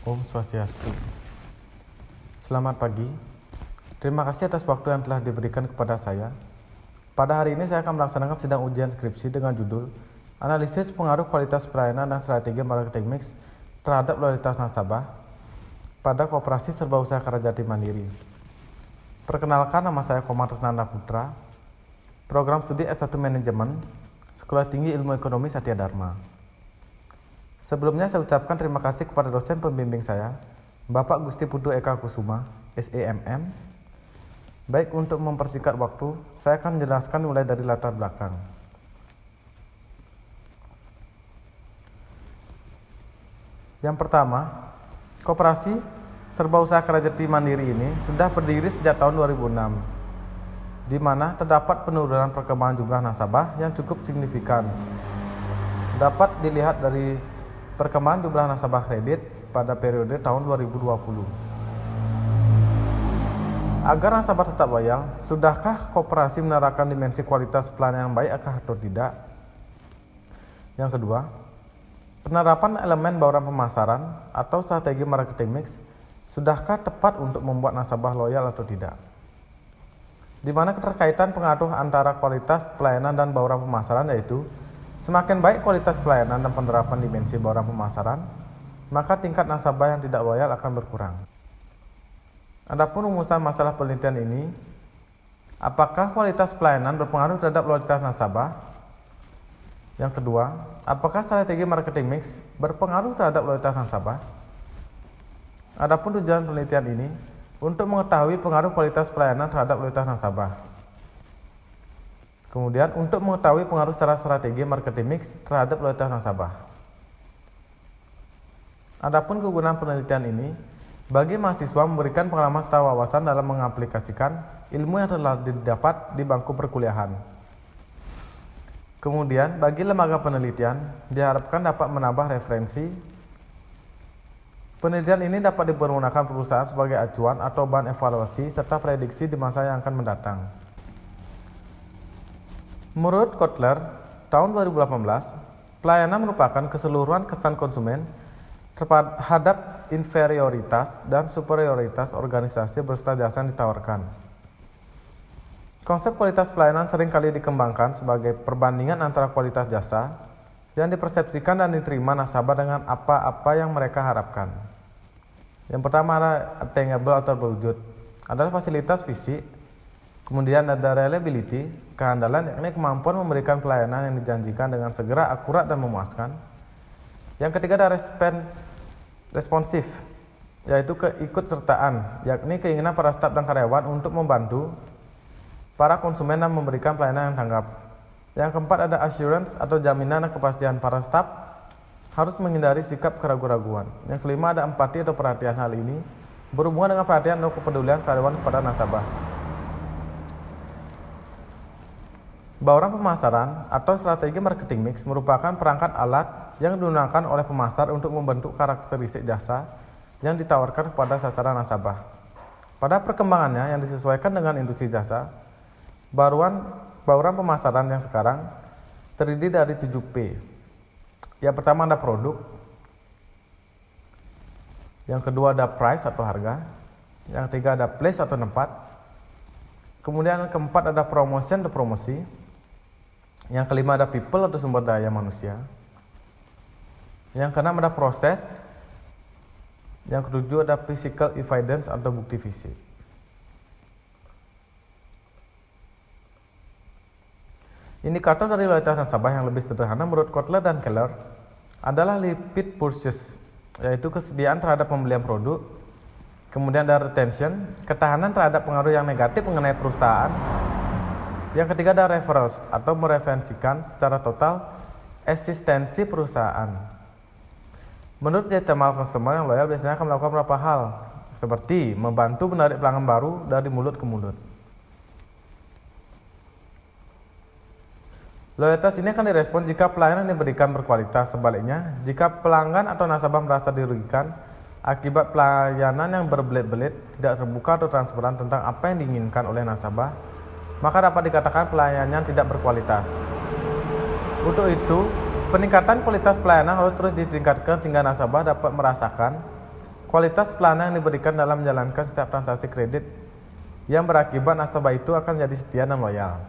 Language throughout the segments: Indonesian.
Om Swastiastu. Selamat pagi. Terima kasih atas waktu yang telah diberikan kepada saya. Pada hari ini saya akan melaksanakan sidang ujian skripsi dengan judul Analisis Pengaruh Kualitas Pelayanan dan Strategi Marketing Mix terhadap Loyalitas Nasabah pada Koperasi Serbausaha Kerajati Mandiri. Perkenalkan, nama saya Komandos Nanda Putra, Program Studi S1 Manajemen, Sekolah Tinggi Ilmu Ekonomi Satya Dharma. Sebelumnya saya ucapkan terima kasih kepada dosen pembimbing saya, Bapak Gusti Putu Eka Kusuma, SEMM. Baik, untuk mempersingkat waktu, saya akan menjelaskan mulai dari latar belakang. Yang pertama, Koperasi Serbausaha Kerajati Mandiri ini sudah berdiri sejak tahun 2006, di mana terdapat penurunan perkembangan jumlah nasabah yang cukup signifikan. Dapat dilihat dari perkembangan jumlah nasabah kredit pada periode tahun 2020. Agar nasabah tetap loyal, sudahkah koperasi menerapkan dimensi kualitas pelayanan yang baik atau tidak? Yang kedua, penerapan elemen bauran pemasaran atau strategi marketing mix sudahkah tepat untuk membuat nasabah loyal atau tidak? Di mana keterkaitan pengaruh antara kualitas pelayanan dan bauran pemasaran, yaitu semakin baik kualitas pelayanan dan penerapan dimensi bauran pemasaran, maka tingkat nasabah yang tidak loyal akan berkurang. Adapun rumusan masalah penelitian ini, apakah kualitas pelayanan berpengaruh terhadap loyalitas nasabah? Yang kedua, apakah strategi marketing mix berpengaruh terhadap loyalitas nasabah? Adapun tujuan penelitian ini untuk mengetahui pengaruh kualitas pelayanan terhadap loyalitas nasabah. Kemudian, untuk mengetahui pengaruh secara strategi marketing mix terhadap loyalitas nasabah. Adapun kegunaan penelitian ini, bagi mahasiswa memberikan pengalaman serta wawasan dalam mengaplikasikan ilmu yang telah didapat di bangku perkuliahan. Kemudian, bagi lembaga penelitian, diharapkan dapat menambah referensi. Penelitian ini dapat dipergunakan perusahaan sebagai acuan atau bahan evaluasi serta prediksi di masa yang akan mendatang. Menurut Kotler, tahun 2018, pelayanan merupakan keseluruhan kesan konsumen terhadap inferioritas dan superioritas organisasi berserta jasa yang ditawarkan. Konsep kualitas pelayanan sering kali dikembangkan sebagai perbandingan antara kualitas jasa yang dipersepsikan dan diterima nasabah dengan apa-apa yang mereka harapkan. Yang pertama ada attainable atau berwujud, adalah fasilitas fisik. Kemudian ada reliability, kehandalan, yakni kemampuan memberikan pelayanan yang dijanjikan dengan segera, akurat, dan memuaskan. Yang ketiga ada responsif, yaitu keikutsertaan, yakni keinginan para staf dan karyawan untuk membantu para konsumen dan memberikan pelayanan yang tanggap. Yang keempat ada assurance atau jaminan dan kepastian para staf harus menghindari sikap keraguan-raguan. Yang kelima ada empati atau perhatian. Hal ini berhubungan dengan perhatian atau kepedulian karyawan kepada nasabah. Bauran pemasaran atau strategi marketing mix merupakan perangkat alat yang digunakan oleh pemasar untuk membentuk karakteristik jasa yang ditawarkan kepada sasaran nasabah. Pada perkembangannya yang disesuaikan dengan industri jasa, bauran pemasaran yang sekarang terdiri dari 7P. Yang pertama ada produk, yang kedua ada price atau harga, yang ketiga ada place atau tempat, kemudian yang keempat ada promotion atau promosi, yang kelima ada people atau sumber daya manusia, yang keenam ada proses, yang ketujuh ada physical evidence atau bukti fisik. Indikator dari loyalitas nasabah yang lebih sederhana menurut Kotler dan Keller adalah repeat purchase, yaitu kesediaan terhadap pembelian produk. Kemudian ada retention, ketahanan terhadap pengaruh yang negatif mengenai perusahaan. Yang ketiga ada referrals atau mereferensikan secara total eksistensi perusahaan. Menurut Jitemal, customer yang loyal biasanya akan melakukan beberapa hal, seperti membantu menarik pelanggan baru dari mulut ke mulut. Loyalitas ini akan direspon jika pelayanan diberikan berkualitas. Sebaliknya, jika pelanggan atau nasabah merasa dirugikan akibat pelayanan yang berbelit-belit, tidak terbuka atau transparan tentang apa yang diinginkan oleh nasabah, maka dapat dikatakan pelayanan tidak berkualitas. Untuk itu, peningkatan kualitas pelayanan harus terus ditingkatkan sehingga nasabah dapat merasakan kualitas pelayanan yang diberikan dalam menjalankan setiap transaksi kredit yang berakibat nasabah itu akan menjadi setia dan loyal.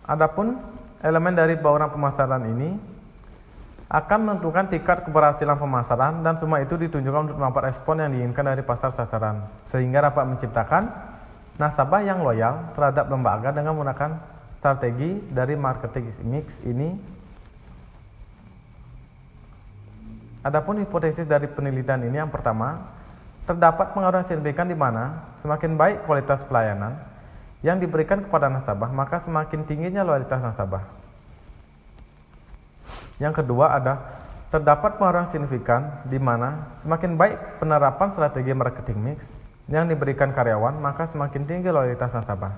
Adapun elemen dari bauran pemasaran ini akan menentukan tingkat keberhasilan pemasaran dan semua itu ditunjukkan untuk mampu respon yang diinginkan dari pasar sasaran sehingga dapat menciptakan nasabah yang loyal terhadap lembaga dengan menggunakan strategi dari marketing mix ini. Adapun hipotesis dari penelitian ini yang pertama, terdapat pengaruh yang signifikan di mana semakin baik kualitas pelayanan yang diberikan kepada nasabah, maka semakin tingginya loyalitas nasabah. Yang kedua ada terdapat pengaruh yang signifikan di mana semakin baik penerapan strategi marketing mix yang diberikan karyawan, maka semakin tinggi loyalitas nasabah.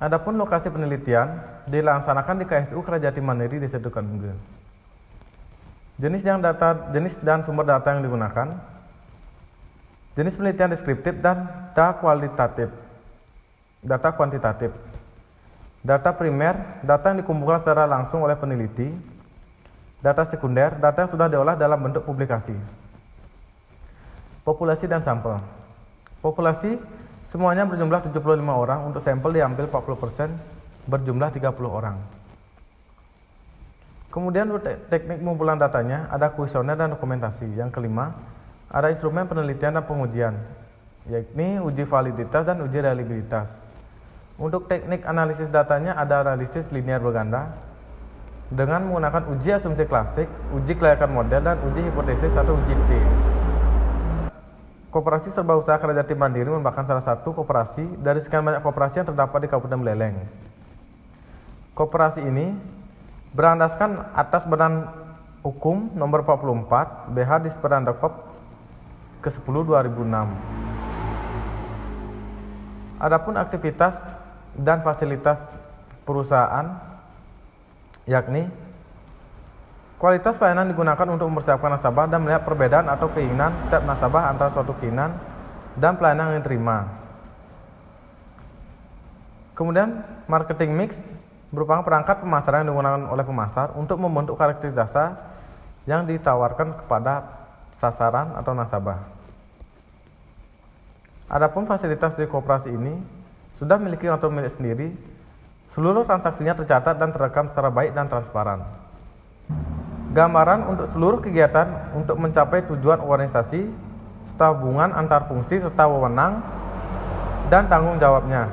Adapun lokasi penelitian dilaksanakan di KSU Kerajaan Mandiri di Setukan Unggul. Jenis dan sumber data yang digunakan. Jenis penelitian deskriptif dan data kuantitatif. Data primer, data yang dikumpulkan secara langsung oleh peneliti. Data sekunder, data yang sudah diolah dalam bentuk publikasi. Populasi dan sampel. Populasi semuanya berjumlah 75 orang, untuk sampel diambil 40%, berjumlah 30 orang. Kemudian untuk teknik pengumpulan datanya, ada kuesioner dan dokumentasi. Yang kelima, ada instrumen penelitian dan pengujian, yakni uji validitas dan uji reliabilitas. Untuk teknik analisis datanya ada analisis linear berganda dengan menggunakan uji asumsi klasik, uji kelayakan model, dan uji hipotesis atau uji T. Koperasi Serba Usaha Kerajaan Mandiri merupakan salah satu koperasi dari sekian banyak koperasi yang terdapat di Kabupaten Buleleng. Koperasi ini berlandaskan atas Badan Hukum Nomor 44 BH Disperandakop ke-10 2006. Adapun aktivitas dan fasilitas perusahaan, yakni kualitas pelayanan digunakan untuk mempersiapkan nasabah dan melihat perbedaan atau keinginan setiap nasabah antara suatu keinginan dan pelayanan yang diterima. Kemudian marketing mix merupakan perangkat pemasaran yang digunakan oleh pemasar untuk membentuk karakteristik dasar yang ditawarkan kepada sasaran atau nasabah. Adapun fasilitas di koperasi ini sudah memiliki otonomi milik sendiri. Seluruh transaksinya tercatat dan terekam secara baik dan transparan. Gambaran untuk seluruh kegiatan untuk mencapai tujuan organisasi, serta hubungan antar fungsi serta wewenang dan tanggung jawabnya.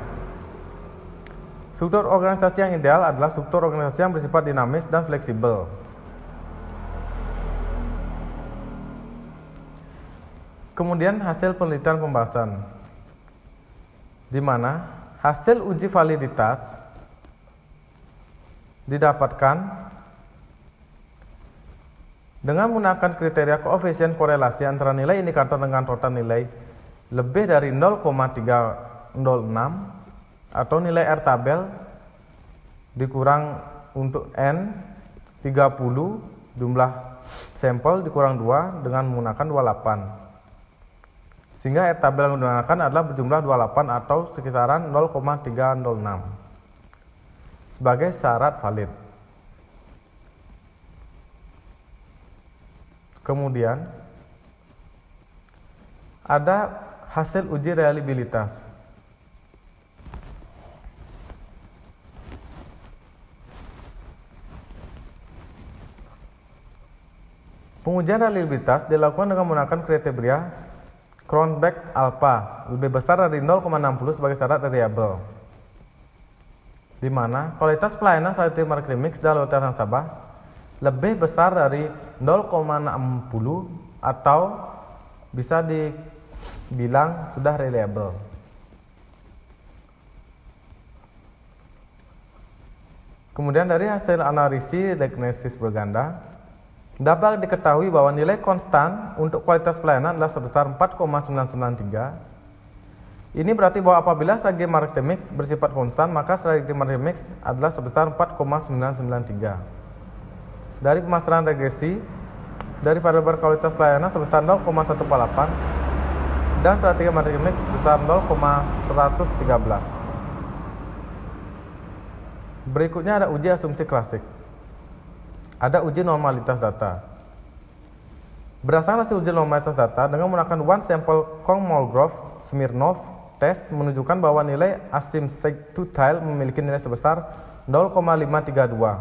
Struktur organisasi yang ideal adalah struktur organisasi yang bersifat dinamis dan fleksibel. Kemudian hasil penelitian pembahasan, di mana hasil uji validitas didapatkan dengan menggunakan kriteria koefisien korelasi antara nilai indikator dengan total nilai lebih dari 0,306 atau nilai R tabel dikurang untuk N 30 jumlah sampel dikurang 2 dengan menggunakan 28. Sehingga R tabel yang digunakan adalah berjumlah 28 atau sekitaran 0,306 sebagai syarat valid. Kemudian ada hasil uji reliabilitas. Pengujian reliabilitas dilakukan dengan menggunakan kriteria Cronbach's alpha lebih besar dari 0,60 sebagai syarat variabel, di mana kualitas pelayanan strategi marketing mix dan loyalitas nasabah lebih besar dari 0,60 atau bisa dibilang sudah reliable. Kemudian dari hasil analisis diagnosis berganda dapat diketahui bahwa nilai konstan untuk kualitas pelayanan adalah sebesar 4,993. Ini berarti bahwa apabila strategi marketing mix bersifat konstan, maka strategi marketing mix adalah sebesar 4,993. Dari pemasaran regresi dari variabel kualitas pelayanan sebesar 0,148 dan strategi marketing mix sebesar 0,113. Berikutnya ada uji asumsi klasik. ada uji normalitas data. Berdasarkan hasil uji normalitas data dengan menggunakan one sample Kolmogorov-Smirnov test menunjukkan bahwa nilai asymptotic memiliki nilai sebesar 0,532,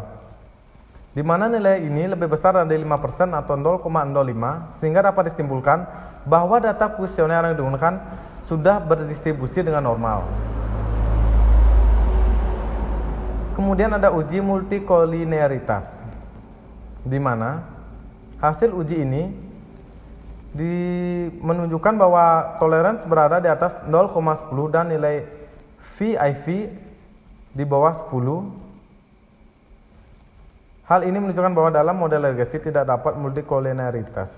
di mana nilai ini lebih besar dari 5% atau 0,05, sehingga dapat disimpulkan bahwa data kuesioner yang digunakan sudah berdistribusi dengan normal. Kemudian ada uji multikolinearitas, di mana hasil uji ini menunjukkan bahwa toleransi berada di atas 0,10 dan nilai VIV di bawah 10. Hal ini menunjukkan bahwa dalam model regresi tidak dapat multikolinearitas.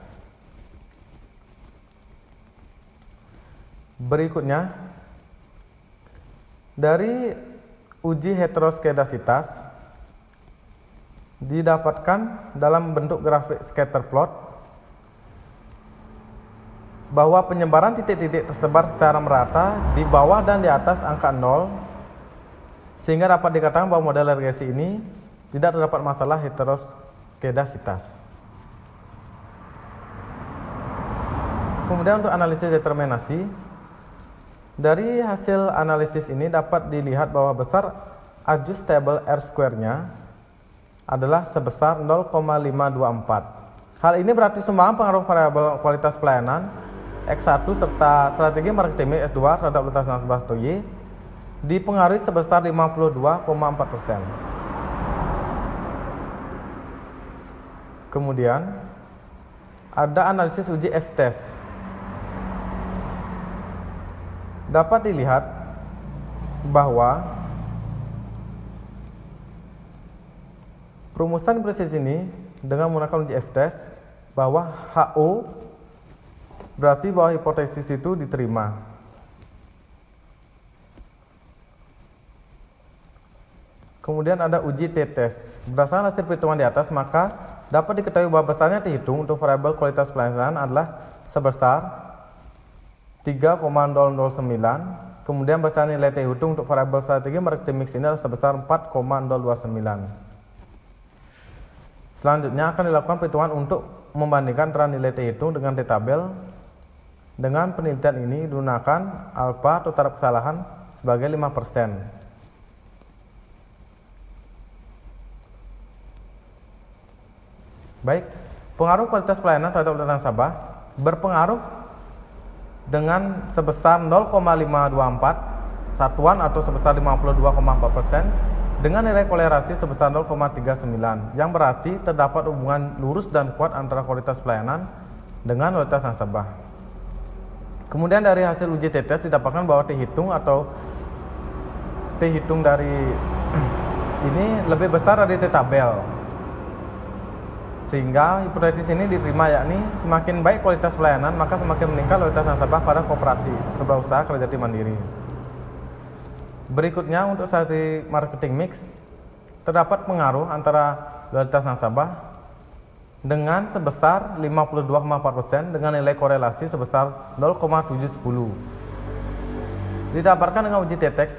Berikutnya, dari uji heteroskedasitas didapatkan dalam bentuk grafik scatter plot bahwa penyebaran titik-titik tersebar secara merata di bawah dan di atas angka 0, sehingga dapat dikatakan bahwa model regresi ini tidak terdapat masalah heteroskedasitas. Kemudian untuk analisis determinasi, dari hasil analisis ini dapat dilihat bahwa besar adjustable R-square-nya adalah sebesar 0,524. Hal ini berarti sumbangan pengaruh variabel kualitas pelayanan X1 serta strategi marketing X2 terhadap kualitas nasabah atau Y dipengaruhi sebesar 52,4%. Kemudian ada analisis uji F-test. Dapat dilihat bahwa perumusan presis ini dengan menggunakan uji F-test bahwa HO berarti bahwa hipotesis itu diterima. Kemudian ada uji T-test. Berdasarkan hasil perhitungan di atas, maka dapat diketahui bahwa besarnya dihitung untuk variabel kualitas pelayanan adalah sebesar 3,009. Kemudian besar nilai T hitung untuk variabel strategi marketing mix ini adalah sebesar 4,029. Selanjutnya akan dilakukan perhitungan untuk membandingkan antara nilai T hitung dengan T tabel. Dengan penelitian ini digunakan alfa atau taraf kesalahan sebagai 5%. Baik, pengaruh kualitas pelayanan terhadap nasabah berpengaruh dengan sebesar 0,524 satuan atau sebesar 52,4% dengan nilai kolerasi sebesar 0,39, yang berarti terdapat hubungan lurus dan kuat antara kualitas pelayanan dengan kualitas nasabah. Kemudian dari hasil uji T-test didapatkan bahwa T hitung atau T hitung dari ini lebih besar dari T tabel, sehingga hipotesis ini diterima, yakni semakin baik kualitas pelayanan maka semakin meningkat kualitas nasabah pada koperasi sebuah usaha kerja jati mandiri. Berikutnya untuk strategi marketing mix, terdapat pengaruh antara kualitas nasabah dengan sebesar 52,4% dengan nilai korelasi sebesar 0,710. Didapatkan dengan uji T-test,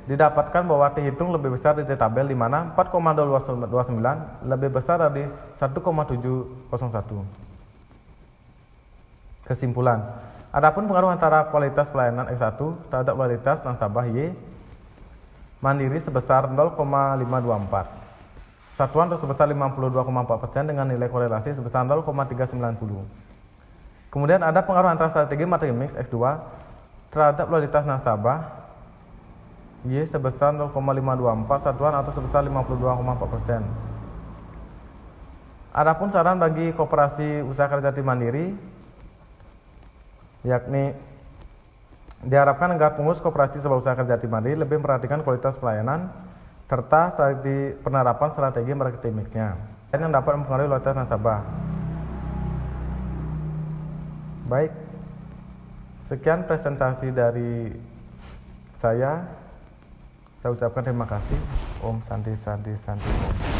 didapatkan bahwa T hitung lebih besar dari T tabel, di mana 4,029 lebih besar dari 1,701. Kesimpulan, adapun pengaruh antara kualitas pelayanan X1 terhadap kualitas nasabah Y mandiri sebesar 0,524. Satuan itu sebesar 52,4% dengan nilai korelasi sebesar 0,390. Kemudian ada pengaruh antara strategi marketing mix X2 terhadap kualitas nasabah Y sebesar 0,524 satuan atau sebesar 52,4%. Adapun saran bagi koperasi usaha kerja jati mandiri, yakni diharapkan agar pengurus koperasi sebuah usaha kerja jati mandiri lebih memperhatikan kualitas pelayanan serta strategi penerapan strategi marketing mix-nya yang dapat mempengaruhi kualitas nasabah. Baik, sekian presentasi dari saya ucapkan terima kasih. Om Santi Santi Santi Om.